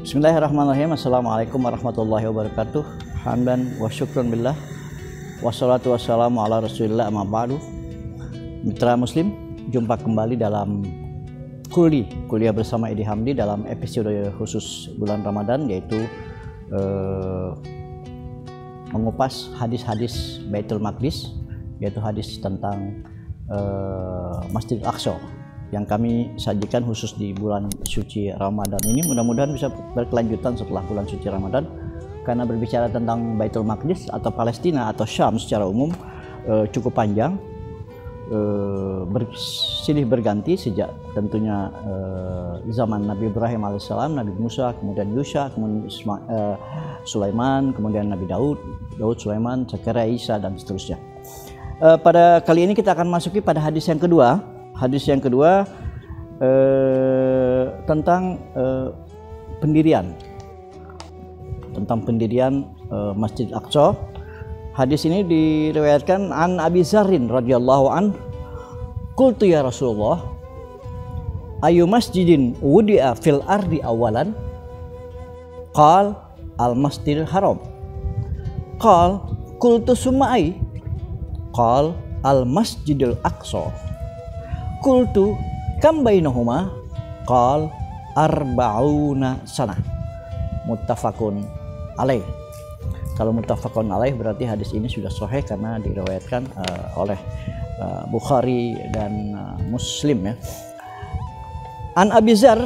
Bismillahirrahmanirrahim. Assalamualaikum warahmatullahi wabarakatuh. Hamdan wa syukran billah. Wassalatu wassalamu ala rasulillah amma ba'du. Mitra muslim, jumpa kembali dalam kuliah bersama Edi Hamdi dalam episode khusus bulan Ramadan, yaitu mengupas hadis-hadis Baitul Maqdis, yaitu hadis tentang Masjid Al-Aqsa yang kami sajikan khusus di bulan suci Ramadan ini. Mudah-mudahan bisa berkelanjutan setelah bulan suci Ramadan, karena berbicara tentang Baitul Maqdis atau Palestina atau Syam secara umum cukup panjang, silih berganti sejak tentunya zaman Nabi Ibrahim alaihissalam, Nabi Musa, kemudian Yusha, kemudian Sulaiman, kemudian Nabi Daud, Sulaiman, Zakaria, Isa, dan seterusnya. Pada kali ini kita akan masuki pada hadis yang kedua. Hadis yang kedua tentang pendirian Masjid Al-Aqsa. Hadis ini diriwayatkan an Abi Dzarrin radhiyallahu an, qultu ya Rasulullah, ayu masjidin wudi'a fil ardi awalan? Qal al Masjidil Haram. Qal qultu summa ay? Qal al Masjidil Aqsa. Qultu kam bainahuma? Qal arba'una sanah. Muttafaqun alaih. Kalau muttafaqun alaih berarti hadis ini sudah sahih karena diriwayatkan oleh Bukhari dan Muslim, ya. An Abi Dzar,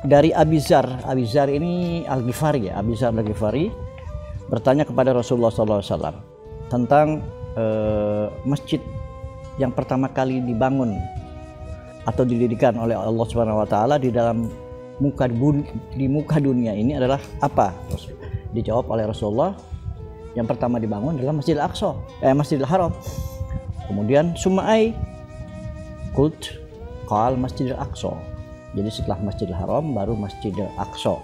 dari Abi Dzar ini Al-Ghifari, ya. Abi Dzar Al-Ghifari bertanya kepada Rasulullah SAW tentang masjid yang pertama kali dibangun atau didirikan oleh Allah Subhanahu wa taala di dalam muka dunia ini adalah apa? Dijawab oleh Rasulullah, yang pertama dibangun adalah Masjid Al-Aqsa, Masjidil Haram. Kemudian sumai kult qal Masjidil Aqsa. Jadi setelah Masjidil Haram baru Masjidil Aqsa.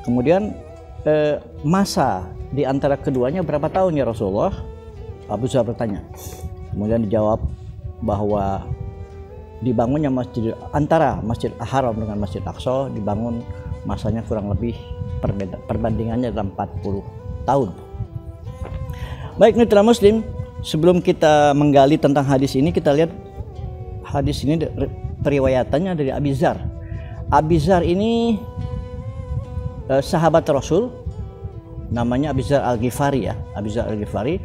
Kemudian masa di antara keduanya berapa tahun ya Rasulullah? Abu Dzar bertanya. Kemudian dijawab bahwa dibangunnya antara Masjid Haram dengan Masjid Aqsa dibangun masanya kurang lebih perbandingannya dalam 40 tahun. Baik mitra muslim, sebelum kita menggali tentang hadis ini, kita lihat hadis ini periwayatannya dari Abi Dzar. Abi Dzar ini sahabat Rasul, namanya Abi Dzar Al-Ghifari, ya. Abi Dzar Al-Ghifari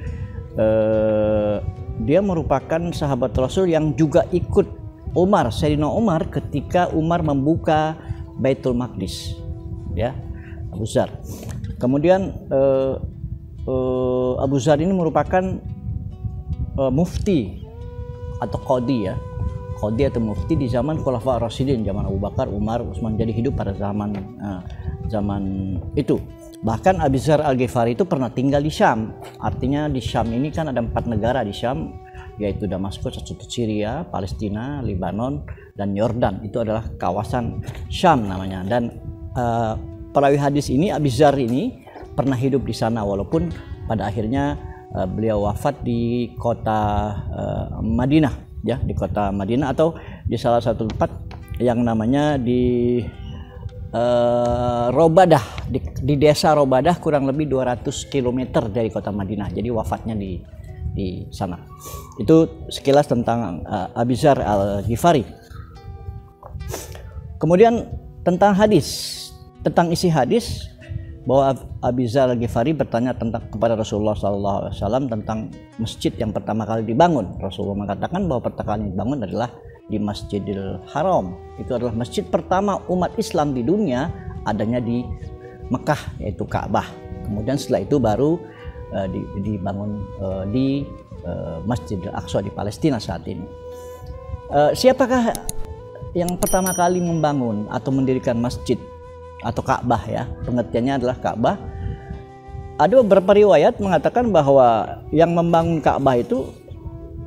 dia merupakan sahabat Rasul yang juga ikut Sayyidina Umar ketika Umar membuka Baitul Maqdis, ya, Abu Dzar. Kemudian Abu Dzar ini merupakan mufti atau qadi, ya, qadi atau mufti di zaman Khulafa Rasyidin, zaman Abu Bakar, Umar, Utsman, jadi hidup pada zaman itu. Bahkan Abi Dzar Al-Ghifari itu pernah tinggal di Syam. Artinya di Syam ini kan ada 4 negara di Syam, yaitu Damaskus, Syria, Palestina, Lebanon, dan Yordan. Itu adalah kawasan Syam namanya. Dan perawi hadis ini, Abi Dzar ini pernah hidup di sana, walaupun pada akhirnya beliau wafat di kota Madinah, ya, di kota Madinah atau di salah satu tempat yang namanya di Robadah, di desa Robadah, kurang lebih 200 km dari kota Madinah. Jadi wafatnya di sana. Itu sekilas tentang Abi Dzar Al-Ghifari. Kemudian tentang isi hadis, bahwa Abi Dzar Al-Ghifari bertanya kepada Rasulullah SAW tentang masjid yang pertama kali dibangun. Rasulullah mengatakan bahwa pertama kali dibangun adalah di Masjidil Haram. Itu adalah masjid pertama umat Islam di dunia adanya di Mekah, yaitu Ka'bah. Kemudian setelah itu baru dibangun di Masjidil Aqsa di Palestina saat ini. Siapakah yang pertama kali membangun atau mendirikan masjid atau Ka'bah, ya? Pengertiannya adalah Ka'bah. Ada beberapa riwayat mengatakan bahwa yang membangun Ka'bah itu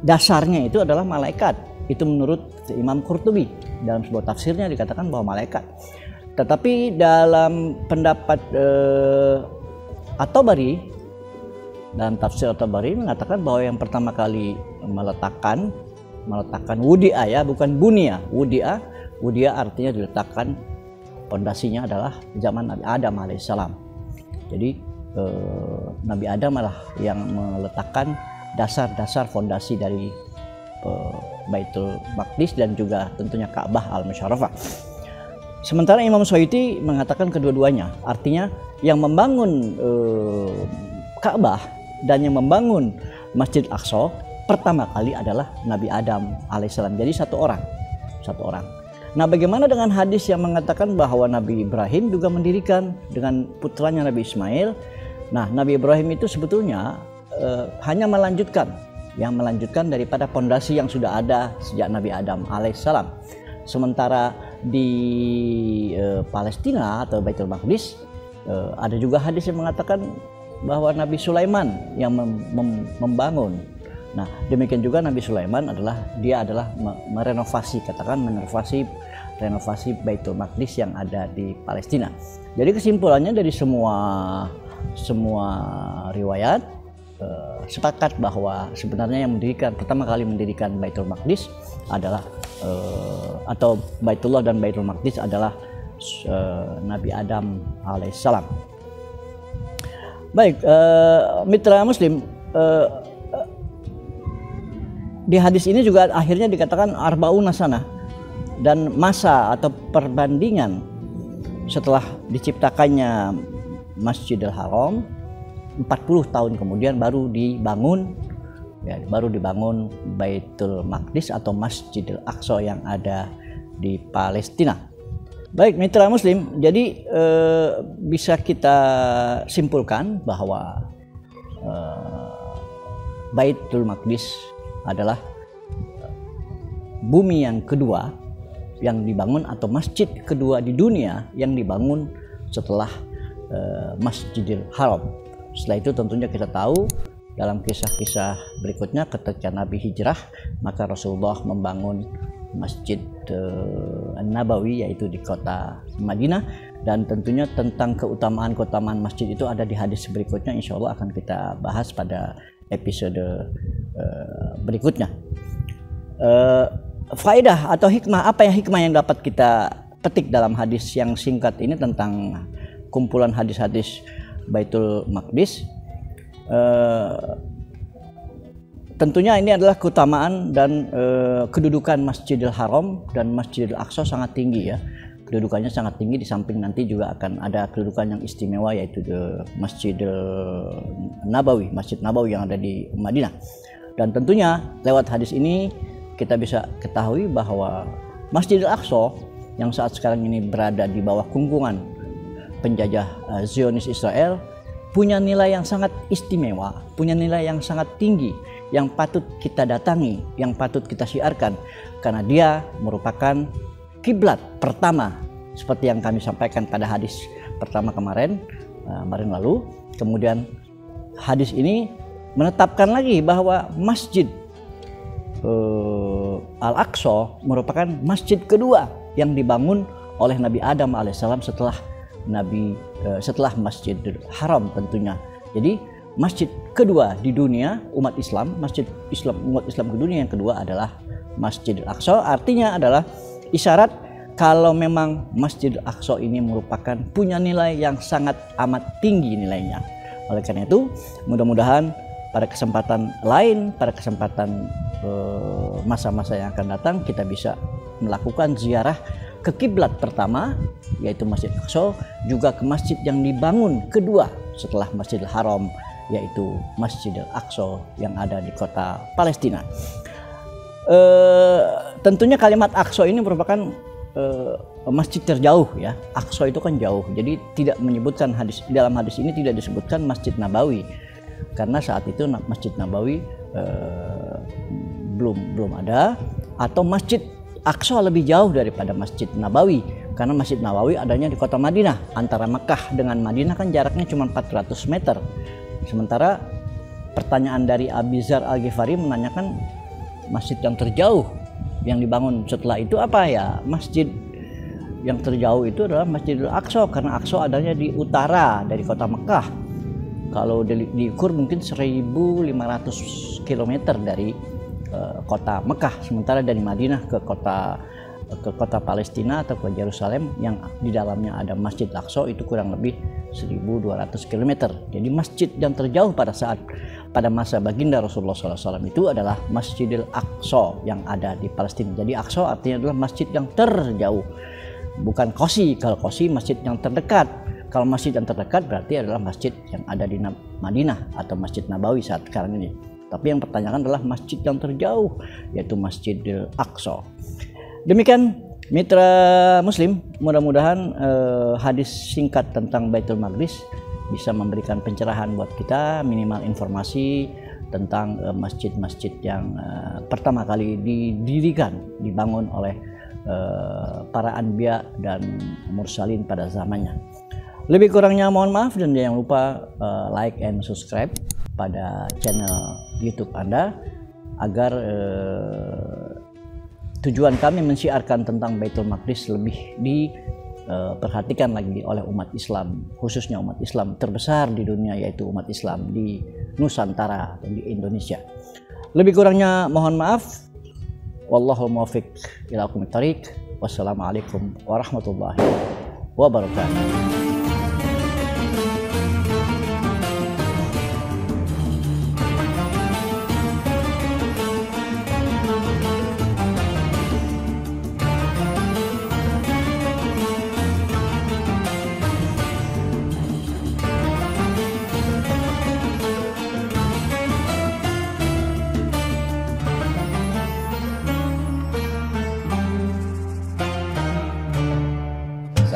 dasarnya itu adalah malaikat. Itu menurut Imam Qurtubi, dalam sebuah tafsirnya dikatakan bahwa malaikat. Tetapi dalam pendapat At-Tabari, dalam tafsir At-Tabari mengatakan bahwa yang pertama kali meletakkan wudi'a, ya, bukan bunia. Wudi'a artinya diletakkan pondasinya adalah zaman Nabi Adam alaihissalam. Jadi Nabi Adam adalah yang meletakkan dasar-dasar fondasi dari Baitul Maqdis dan juga tentunya Ka'bah al-Musyarrafah. Sementara Imam Suyuti mengatakan kedua-duanya, artinya yang membangun Ka'bah dan yang membangun Masjid Aqsa pertama kali adalah Nabi Adam alaihissalam. Jadi satu orang. Nah, bagaimana dengan hadis yang mengatakan bahwa Nabi Ibrahim juga mendirikan dengan putranya Nabi Ismail? Nah, Nabi Ibrahim itu sebetulnya hanya melanjutkan daripada pondasi yang sudah ada sejak Nabi Adam alaihissalam. Sementara di Palestina atau Baitul Maqdis ada juga hadis yang mengatakan bahwa Nabi Sulaiman yang membangun. Nah, demikian juga Nabi Sulaiman adalah merenovasi Baitul Maqdis yang ada di Palestina. Jadi kesimpulannya dari semua riwayat sepakat bahwa sebenarnya yang pertama kali mendirikan Baitul Maqdis adalah atau Baitullah dan Baitul Maqdis adalah Nabi Adam alaihissalam. Baik, mitra Muslim, di hadis ini juga akhirnya dikatakan arba'una sanah, dan masa atau perbandingan setelah diciptakannya Masjidil Haram 40 tahun kemudian baru dibangun Baitul Maqdis atau Masjidil Aqsa yang ada di Palestina. Baik mitra Muslim, jadi bisa kita simpulkan bahwa Baitul Maqdis adalah bumi yang kedua yang dibangun atau masjid kedua di dunia yang dibangun setelah Masjidil Haram. Setelah itu tentunya kita tahu dalam kisah-kisah berikutnya ketika Nabi hijrah, maka Rasulullah membangun Masjid An-Nabawi yaitu di kota Madinah, dan tentunya tentang keutamaan masjid itu ada di hadis berikutnya, insya Allah akan kita bahas pada episode berikutnya. Faedah atau hikmah, apa hikmah yang dapat kita petik dalam hadis yang singkat ini tentang kumpulan hadis-hadis Baitul Maqdis? Tentunya ini adalah keutamaan dan kedudukan Masjidil Haram dan Masjidil Aqsa sangat tinggi ya. Kedudukannya sangat tinggi, di samping nanti juga akan ada kedudukan yang istimewa yaitu Masjidil Nabawi, Masjid Nabawi yang ada di Madinah. Dan tentunya lewat hadis ini kita bisa ketahui bahwa Masjidil Aqsa yang saat sekarang ini berada di bawah kungkungan penjajah Zionis Israel punya nilai yang sangat istimewa, punya nilai yang sangat tinggi, yang patut kita datangi, yang patut kita syiarkan, karena dia merupakan kiblat pertama seperti yang kami sampaikan pada hadis pertama kemarin lalu. Kemudian hadis ini menetapkan lagi bahwa Masjid Al-Aqsa merupakan masjid kedua yang dibangun oleh Nabi Adam alaihissalam setelah Masjidil Haram tentunya. Jadi masjid kedua di dunia umat Islam, umat Islam ke dunia yang kedua adalah Masjidil Aqsa. Artinya adalah isyarat kalau memang Masjidil Aqsa ini merupakan punya nilai yang sangat amat tinggi nilainya. Oleh karena itu, mudah-mudahan pada kesempatan lain, pada kesempatan masa-masa yang akan datang, kita bisa melakukan ziarah ke kiblat pertama yaitu Masjid Aqsa, juga ke masjid yang dibangun kedua setelah Masjidil Haram yaitu Masjidil Aqsa yang ada di kota Palestina. Tentunya kalimat Aqsa ini merupakan masjid terjauh ya. Aqsa itu kan jauh, jadi tidak menyebutkan dalam hadis ini tidak disebutkan Masjid Nabawi, karena saat itu Masjid Nabawi belum ada, atau Masjid Aqsa lebih jauh daripada Masjid Nabawi, karena Masjid Nabawi adanya di kota Madinah. Antara Mekah dengan Madinah kan jaraknya cuma 400 meter. Sementara pertanyaan dari Abi Dzar Al-Ghifari menanyakan masjid yang terjauh yang dibangun setelah itu apa ya? Masjid yang terjauh itu adalah Masjidil Aqsa, karena Aqsa adanya di utara dari kota Mekah. Kalau diukur mungkin 1.500 km dari kota Mekah, sementara dari Madinah ke kota ke kota Palestina atau ke Yerusalem yang di dalamnya ada Masjid Al-Aqsa itu kurang lebih 1.200 km. Jadi masjid yang terjauh pada masa baginda Rasulullah SAW itu adalah Masjidil Aqsa yang ada di Palestina. Jadi Aqsa artinya adalah masjid yang terjauh, bukan Qosi. Kalau Qosi masjid yang terdekat. Kalau masjid yang terdekat berarti adalah masjid yang ada di Madinah atau Masjid Nabawi saat sekarang ini. Tapi yang pertanyakan adalah masjid yang terjauh, yaitu Masjidil Aqsa. Demikian mitra Muslim, mudah-mudahan hadis singkat tentang Baitul Maqdis bisa memberikan pencerahan buat kita, minimal informasi tentang masjid-masjid yang pertama kali didirikan, dibangun oleh para anbiya dan mursalin pada zamannya. Lebih kurangnya mohon maaf, dan jangan lupa like and subscribe pada channel YouTube Anda agar tujuan kami mensiarkan tentang Baitul Maqdis lebih diperhatikan lagi oleh umat Islam, khususnya umat Islam terbesar di dunia, yaitu umat Islam di Nusantara atau di Indonesia. Lebih kurangnya mohon maaf. Wallahul muwaffiq ila aqwamit thariq. Wassalamualaikum warahmatullahi wabarakatuh.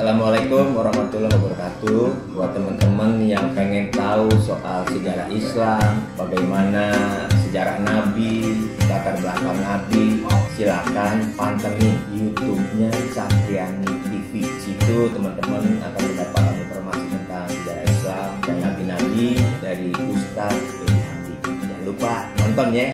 Assalamualaikum warahmatullahi wabarakatuh. Buat teman-teman yang pengen tahu soal sejarah Islam, bagaimana sejarah Nabi, latar belakang Nabi, silakan pantengin YouTube-nya Cahyani TV. Situ teman-teman akan mendapatkan informasi tentang sejarah Islam dan nabi-nabi dari Ustadz Edi Hamdi. Jangan lupa nonton ya.